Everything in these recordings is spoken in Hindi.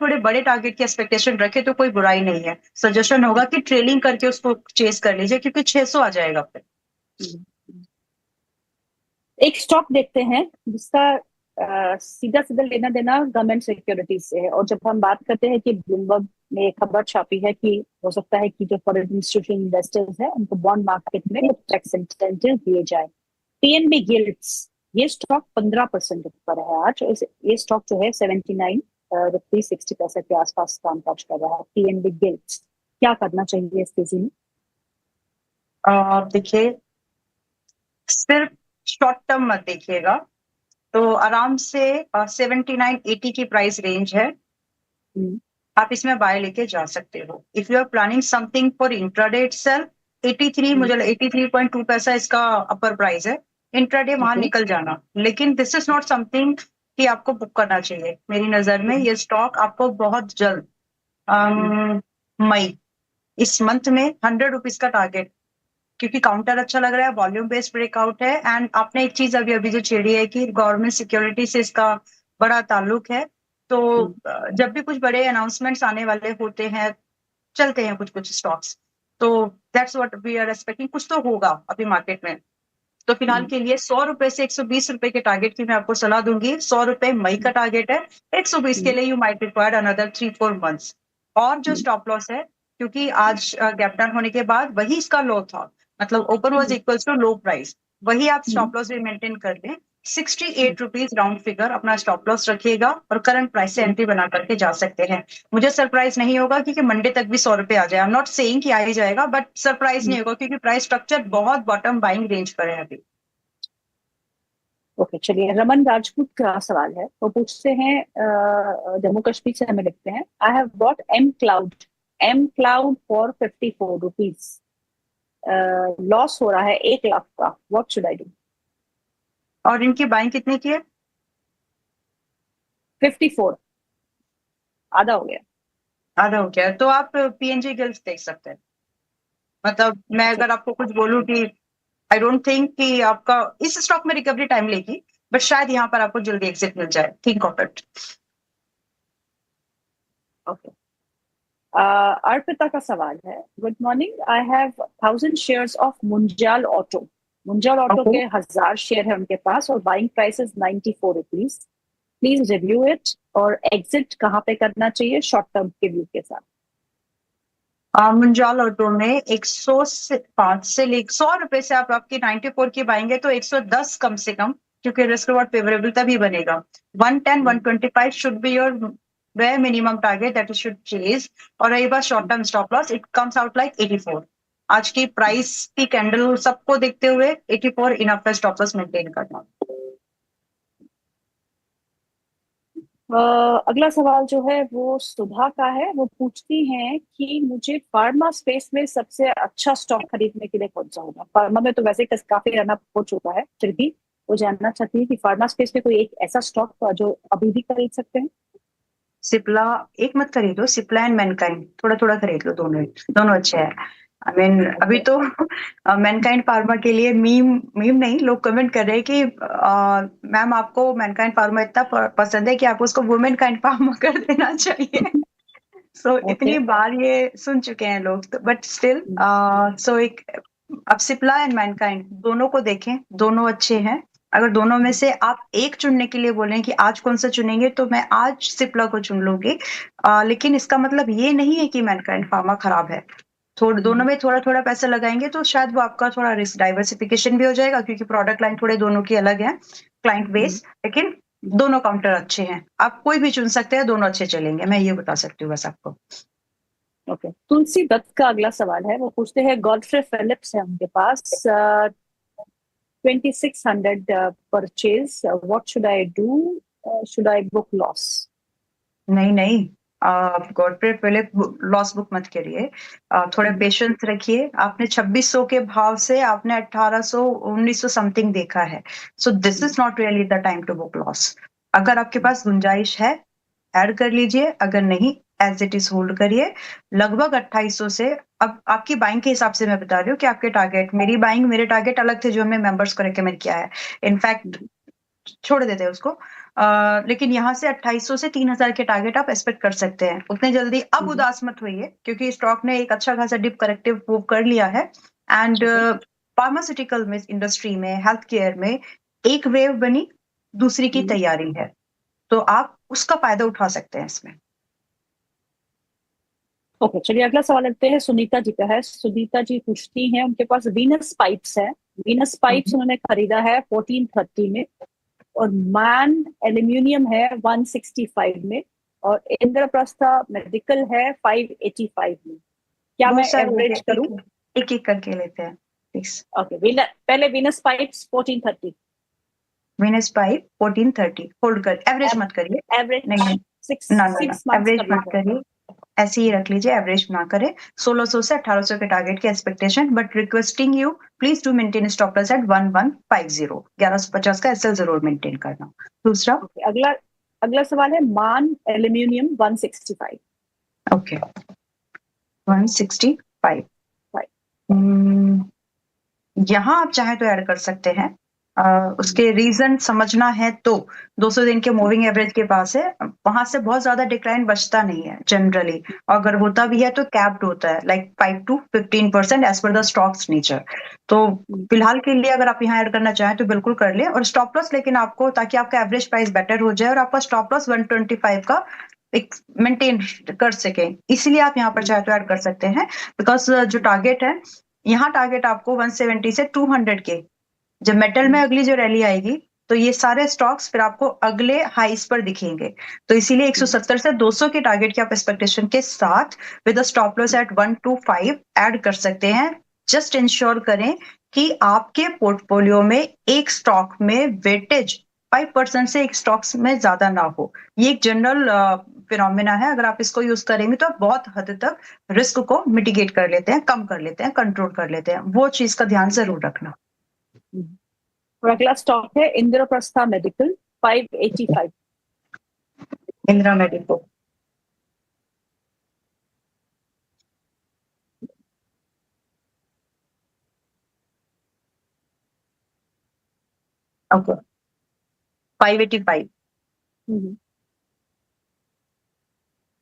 थोड़े बड़े टारगेट की एक्सपेक्टेशन रखे तो कोई बुराई नहीं है। सजेशन होगा कि ट्रेलिंग करके उसको चेस कर लीजिए, क्योंकि 600 आ जाएगा फिर। एक स्टॉक देखते हैं जिसका सीधा सीधा लेना देना गवर्नमेंट सिक्योरिटीज से है। और जब हम बात करते हैं कि ब्लूमबर्ग ने एक खबर छापी है कि हो सकता है कि जो फॉरेन इंस्टीट्यूशन इन्वेस्टर्स हैं उनको बॉन्ड मार्केट में कुछ टैक्स इंसेंटिव दिए जाए। पीएनबी गिल्ड्स, ये स्टॉक 15% ऊपर है आज। ये स्टॉक जो है 79 रुपीज 60 पैसे के आसपास कामकाज कर रहा है। पीएनबी गिल्ड्स, क्या करना चाहिए इस तेजी में? देखिए, सिर्फ शॉर्ट टर्म मत देखिएगा, तो आराम से 79-80 की प्राइस रेंज है, आप इसमें बाय लेके जा सकते हो। If you are planning something for intraday itself, 83 मुझे 83.2 पैसा इसका अपर प्राइस है। इंट्राडे वहां निकल जाना, लेकिन दिस इज नॉट समथिंग कि आपको बुक करना चाहिए। मेरी नजर में ये स्टॉक आपको बहुत जल्द मई, इस मंथ में 100 रुपीज का टारगेट, क्योंकि काउंटर अच्छा लग रहा है, वॉल्यूम बेस्ड ब्रेकआउट है। एंड आपने एक चीज अभी अभी जो छेड़ी है कि गवर्नमेंट सिक्योरिटी से इसका बड़ा ताल्लुक है, तो जब भी कुछ बड़े अनाउंसमेंट्स आने वाले होते हैं, चलते हैं कुछ कुछ स्टॉक्स, तो that's what we are expecting, कुछ तो होगा अभी मार्केट में। तो फिलहाल के लिए 100 रुपए से 120 रुपए के टारगेट की मैं आपको सलाह दूंगी। 100 रुपए मई का टारगेट है, 120 के लिए you might require another 3-4 months. और जो स्टॉप लॉस है, क्योंकि आज गैप डाउन होने के बाद वही इसका लो था, मतलब open was equals to low price, वही आप स्टॉप लॉस भी मेंटेन कर लें। 68 रुपीज राउंड फिगर अपना स्टॉप लॉस रखिएगा और करंट प्राइस से एंट्री बना करके जा सकते हैं। मुझे सरप्राइज नहीं होगा क्योंकि मंडे तक भी 100 रुपए आ जाए। आई एम नॉट सेइंग कि आ ही जाएगा, बट सरप्राइज नहीं होगा क्योंकि प्राइस स्ट्रक्चर बहुत बॉटम बाइंग रेंज पर है अभी। ओके, चलिए। रमन राजपूत का सवाल है, वो पूछते हैं, जम्मू कश्मीर से हमें लिखते हैं, I have bought M cloud for 54 rupees, loss हो रहा है 1 लाख का, व्हाट शुड आई डू? और इनकी बाइंग कितने की है? 54, आधा हो गया। आधा हो गया, तो आप पीएनजी गिल्ड्स देख सकते हैं। मतलब मैं अच्छा, अगर आपको कुछ बोलूं कि आई डोंट थिंक कि आपका इस स्टॉक में रिकवरी टाइम लेगी, बट शायद यहाँ पर आपको जल्दी एग्जिट मिल जाए। Think of it. Okay. Arpita का सवाल है, good morning, I have 1000 shares of Munjal auto. Munjal auto okay, के 1000 शेयर है उनके पास और buying price is 94 rupees. Please review it, और एग्जिट कहाँ पे करना चाहिए शॉर्ट टर्म के व्यू के साथ? मुंजाल ऑटो में 105 से ले 100 रुपए से आप आपकी 94 की बाएंगे तो 110 कम से कम, क्योंकि रिस्क रिवॉर्ड फेवरेबल तभी बनेगा। 110 125 should be your where minimum target that you should chase. और रही बात short term stop loss, it comes out like 84। आज की प्राइस की कैंडल सबको देखते हुए 84 इनफ है स्टॉप लॉस मेंटेन करना। अगला सवाल जो है वो सुधा का है। वो पूछती हैं कि मुझे फार्मा स्पेस में सबसे अच्छा स्टॉक खरीदने के लिए कौन सा होगा? फार्मा में तो वैसे काफी रन अप हो चुका है, फिर भी वो जानना चाहती है कि फार्मा स्पेस में कोई एक ऐसा स्टॉक जो अभी भी खरीद सकते हैं। सिप्ला एक मत खरीदो, सिप्ला एंड मैनकाइंड थोड़ा थोड़ा खरीद लो, दोनों दोनों अच्छे हैं। आई मीन अभी ओके। तो मैनकाइंड फार्मा के लिए मीम मीम नहीं, लोग कमेंट कर रहे हैं कि मैम आपको मैनकाइंड फार्मा इतना पसंद है कि आपको उसको वुमेन काइंड फार्मा कर देना चाहिए। So okay. इतनी बार ये सुन चुके हैं लोग, तो बट स्टिल सो एक अब सिप्ला एंड मैनकाइंड दोनों को देखें, दोनों अच्छे हैं। अगर दोनों में से आप एक चुनने के लिए बोलें कि आज कौन सा चुनेंगे, तो मैं आज सिप्ला को चुन लूंगी। लेकिन इसका मतलब ये नहीं है कि मैनकाइंड फार्मा खराब है। थोड़ा दोनों में थोड़ा थोड़ा पैसा लगाएंगे तो शायद वो आपका थोड़ा रिस्क डाइवर्सिफिकेशन भी हो जाएगा, क्योंकि प्रोडक्ट लाइन थोड़े दोनों की अलग है, क्लाइंट बेस। लेकिन दोनों काउंटर अच्छे हैं, आप कोई भी चुन सकते हैं, दोनों अच्छे चलेंगे, मैं ये बता सकती हूँ बस आपको। ओके। तुलसी दत्त का अगला सवाल है, वो पूछते हैं, गॉडफ्रे फिलिप्स है उनके पास, 2600 purchase, what should I do? Should I book loss? नहीं नहीं, गॉडफ्रे फिलिप लॉस बुक मत करिए। थोड़ा पेशेंस रखिए। आपने 2600 के भाव से आपने 1800 1900 समथिंग देखा है, so this is not really the time to book loss. अगर आपके पास गुंजाइश है, ऐड कर लीजिए, अगर नहीं एज इट इज होल्ड करिए। लगभग 2800 से, अब आपकी बाइंग के हिसाब से मैं बता रही हूँ कि आपके टारगेट, मेरी बाइंग मेरे टारगेट अलग थे जो हमने मेंबर्स को रेकमेंड किया है। इनफैक्ट छोड़ देते हैं उसको। लेकिन यहाँ से 2800 से 3000 के टारगेट आप एक्सपेक्ट कर सकते हैं। उतने जल्दी अब उदास मत होइए, क्योंकि स्टॉक ने एक अच्छा खासा डिप करेक्टिव मूव कर लिया है। एंड फार्मास्यूटिकल में, इंडस्ट्री में, हेल्थ केयर में एक वेव बनी, दूसरी की तैयारी है, तो आप उसका फायदा उठा सकते हैं इसमें। ओके, चलिए अगला सवाल लेते हैं, सुनीता जी का है। सुनीता जी पूछती हैं, उनके पास वीनस पाइप्स है। वीनस पाइप्स उन्होंने खरीदा है 1430 में, और मैन एल्यूमिनियम है 165 में, और इंद्रप्रस्था मेडिकल है 585 में। क्या मैं बहुत सारे एवरेज करूं? एक एक करके लेते हैं प्लीज। ओके, पहले Venus pipes 1430। Venus pipe 1430 hold कर, एवरेज मत करिए। एवरेज नहीं, ना ना ना, 6 मंथ्स एवरेज कर मत लीजिए। करिए, ऐसे ही रख लीजिए, एवरेज ना करें। 1600 से 1800 के टारगेट की expectation, but requesting you please to maintain stop loss at 1150। 1150 का एसएल जरूर मेंटेन करना। दूसरा, Okay, अगला सवाल है, मान एल्यूमिनियम 165। ओके 165। यहाँ आप चाहे तो ऐड कर सकते हैं। उसके रीजन समझना है तो 200 दिन के मूविंग एवरेज के पास है, वहां से बहुत ज्यादा डिक्लाइन बचता नहीं है जनरली, अगर होता भी है तो कैप्ड होता है, like 5 to 15% as per the stocks nature. तो फिलहाल के लिए अगर आप यहाँ ऐड करना चाहें तो बिल्कुल कर ले, और स्टॉप लॉस लेकिन आपको, ताकि आपका एवरेज प्राइस बेटर हो जाए और आपका स्टॉप लॉस 125 का एक मेंटेन कर सके, इसलिए आप यहाँ पर चाहे तो ऐड कर सकते हैं। बिकॉज जो टारगेट है, यहाँ टारगेट आपको 170 से 200 के, जब मेटल में अगली जो रैली आएगी तो ये सारे स्टॉक्स फिर आपको अगले हाइस पर दिखेंगे, तो इसीलिए 170 से 200 के टारगेट की आप एक्सपेक्टेशन के साथ with stop loss at 125 add कर सकते हैं। जस्ट इंश्योर करें कि आपके पोर्टफोलियो में एक स्टॉक में वेटेज 5% से एक स्टॉक्स में ज्यादा ना हो। ये एक जनरल फिनोमिना है, अगर आप इसको यूज करेंगे तो आप बहुत हद तक रिस्क को मिटिगेट कर लेते हैं, कम कर लेते हैं, कंट्रोल कर लेते हैं। वो चीज का ध्यान जरूर रखना। और अगला स्टॉक है Indraprastha medical 585। Indira medico, okay 585,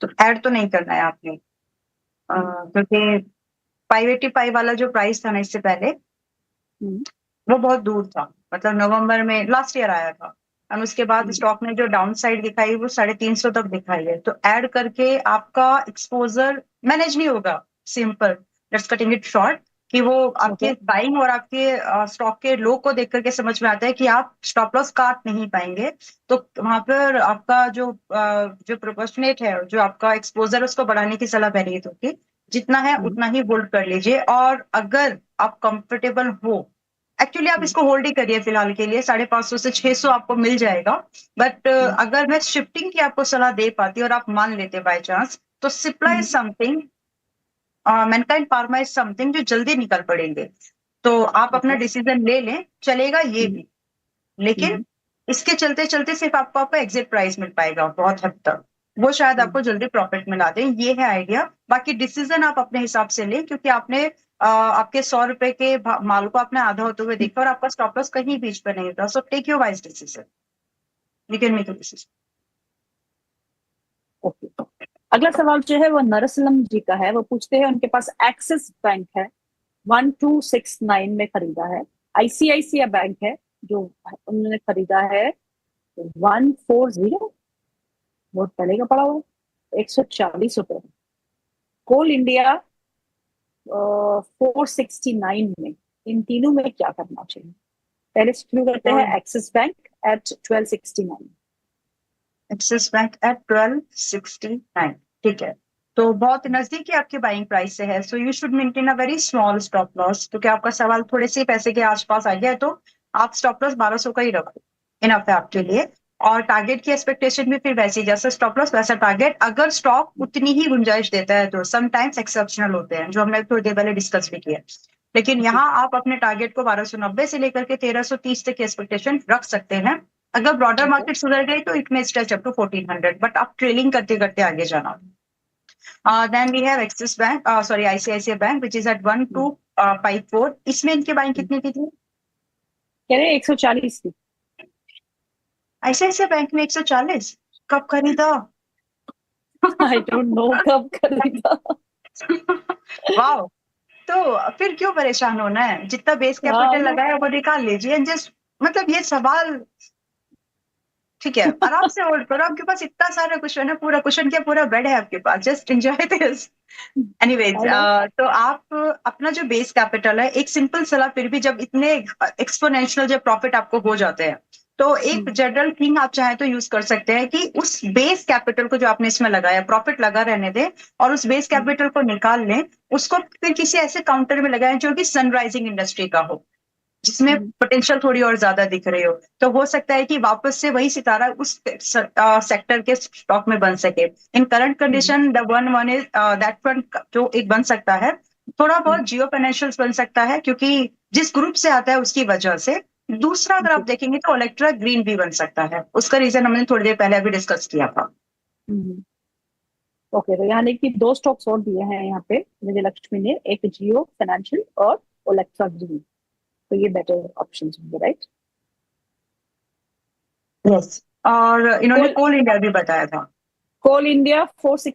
तो ऐड तो नहीं करना है आपने, क्योंकि 585 वाला जो प्राइस था ना इससे पहले, वो बहुत दूर था, मतलब नवंबर में लास्ट ईयर आया था, और उसके बाद स्टॉक ने जो डाउन साइड दिखाई वो 350 तक दिखाई है। तो ऐड करके आपका एक्सपोजर मैनेज नहीं होगा। Simple, let's cutting it short, कि वो आपके बाइंग और आपके स्टॉक के लो को देख करके समझ में आता है कि आप स्टॉप लॉस काट नहीं पाएंगे। तो वहां पर आपका जो प्रोपोर्शनेट है, जो आपका एक्सपोजर, उसको बढ़ाने की सलाह पहले ही होगी। जितना है उतना ही होल्ड कर लीजिए, और अगर आप कंफर्टेबल हो, एक्चुअली आप इसको होल्ड ही करिए फिलहाल के लिए, 550 से 600 आपको मिल जाएगा। बट अगर मैं शिफ्टिंग की आपको सलाह दे पाती और आप मान लेते बाय चांस, तो Cipla is something, Mankind pharma is something जो जल्दी निकल पड़ेंगे। तो आप अपना डिसीजन ले लें, चलेगा ये भी, लेकिन इसके चलते चलते सिर्फ आपको आपका एग्जिट प्राइस मिल पाएगा बहुत हद तक, वो शायद आपको जल्दी प्रॉफिट मिला दें। ये है आइडिया। बाकी डिसीजन आप अपने हिसाब से लें, क्योंकि आपने आपके 100 रुपए के माल को आपने आधा होते हुए देखा और आपका स्टॉप लॉस कहीं बीच पर नहीं होता। So take your wise decision, you can make a decision. Okay, अगला सवाल जो है वो नरसलम जी का है। वो पूछते हैं, उनके पास एक्सिस बैंक है 1269 में खरीदा है, आईसीआईसीआई बैंक है जो उन्होंने खरीदा है 140, बहुत पहले का पड़ा हुआ, 140 रुपए। कोल इंडिया 469 में। इन तीनों में क्या करना चाहिए? पहले शुरू करते हैं axis bank at 1269। Axis bank at 1269, ठीक है, तो बहुत नजदीक ही आपके बाइंग प्राइस से है। So you should maintain a very small stop loss, क्योंकि आपका सवाल थोड़े से पैसे के आसपास आ गया है, तो आप स्टॉप लॉस 1200 का ही रखो, इनफ है आपके लिए। और टारगेट की एक्सपेक्टेशन भी फिर वैसी, जैसा स्टॉप लॉस वैसा टारगेट। अगर स्टॉक उतनी ही गुंजाइश देता है तो समटाइम्स एक्सेप्शनल होते हैं, जो हमने थोड़ी देर पहले डिस्कस भी किया, लेकिन यहाँ आप अपने टारगेट को 1290 से लेकर के 1330 तक की एक्सपेक्टेशन रख सकते हैं। अगर ब्रॉडर मार्केट सुधर गई तो it may stretch up to 1400, but आप ट्रेलिंग करते करते आगे जाना। Then we have Axis bank, sorry ICICI bank, which is at 1254। इसमें इनकी बाइंग कितनी की थी? कह रहे 140 की। ICICI बैंक में 140 कब खरीदा? आई डोंट नो कब खरीदा। वाओ। तो फिर क्यों परेशान होना है, जितना बेस हाँ कैपिटल ना। लगाया वो निकाल लीजिए एंड जस्ट, मतलब ये सवाल, ठीक है आराम से होल्ड करो, आपके पास इतना सारा क्वेश्चन है, पूरा क्वेश्चन क्या पूरा बेड है आपके पास, just enjoy this. Anyways, I know. तो आप अपना जो बेस कैपिटल है, एक सिंपल सलाह फिर भी, जब इतने एक्सपोनेंशियल जब प्रॉफिट आपको हो जाते हैं, तो एक जनरल थिंग आप चाहे तो यूज कर सकते हैं कि उस बेस कैपिटल को जो आपने इसमें लगाया, प्रॉफिट लगा रहने दें और उस बेस कैपिटल को निकाल लें, उसको फिर किसी ऐसे काउंटर में लगाएं जो कि सनराइजिंग इंडस्ट्री का हो, जिसमें पोटेंशियल थोड़ी और ज्यादा दिख रही हो, तो हो सकता है कि वापस से वही सितारा उस सेक्टर के स्टॉक में बन सके। In current condition the one is that fund जो एक बन सकता है, थोड़ा बहुत जियो फाइनेंशियल्स बन सकता है, क्योंकि जिस ग्रुप से आता है उसकी वजह से। दूसरा अगर आप देखेंगे तो इलेक्ट्रा ग्रीन भी बन सकता है, उसका रीजन हमने थोड़ी देर पहले अभी डिस्कस किया था। ओके, तो यहाँ कि दो स्टॉक्स और दिए हैं यहाँ पे विजय लक्ष्मी ने, एक जियो फाइनेंशियल और ओलेक्सा ग्रीन, तो ये बेटर ऑप्शंस होंगे, राइट? यस, और इन्होंने कोल कोल इंडिया भी बताया था। कोल इंडिया 460